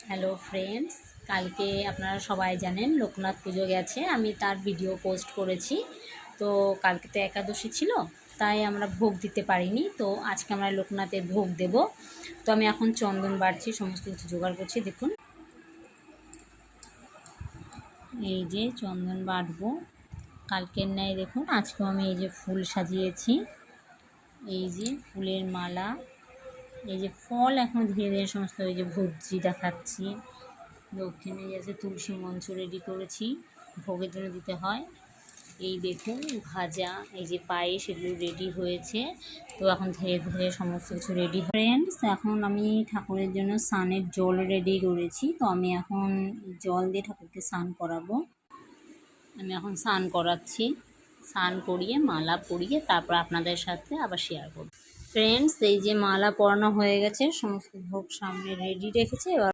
Hello friends, কালকে আপনারা সবাই জানেন লোকনাথ পুজো গেছে। আমি তার ভিডিও পোস্ট করেছি। তো কালকে তো একাদশী ছিল, তাই আমরা ভোগ দিতে পারিনি। তো আজকে আমরা লোকনাথের ভোগ দেব। তো আমি এখন চন্দন বাড়ছি, সমস্ত কিছু জোগাড় করছি। দেখুন, এই যে চন্দন বাটবো কালকের ন্যায়। দেখুন আজকেও আমি এই যে ফুল সাজিয়েছি, এই যে ফুলের মালা, এই যে ফল এখন ধীরে ধীরে সমস্ত এই যে ভুজি দেখাচ্ছি। দক্ষিণে গেছে তুলসী মঞ্চ রেডি করেছি, ভোগের জন্য দিতে হয়। এই দেখুন ভাজা, এই যে পায়েস, এগুলো রেডি হয়েছে। তো এখন ধীরে ধীরে সমস্ত কিছু রেডি। ফ্রেন্ডস, এখন আমি ঠাকুরের জন্য স্নানের জল রেডি করেছি। তো আমি এখন জল দিয়ে ঠাকুরকে স্নান করাবো। আমি এখন স্নান করাচ্ছি, স্নান করিয়ে মালা পরিয়ে তারপর আপনাদের সাথে আবার শেয়ার করব। ফ্রেন্ডস, এই যে মালা পরানো হয়ে গেছে, সমস্ত ভোগ সামনে রেডি রেখেছে। এবার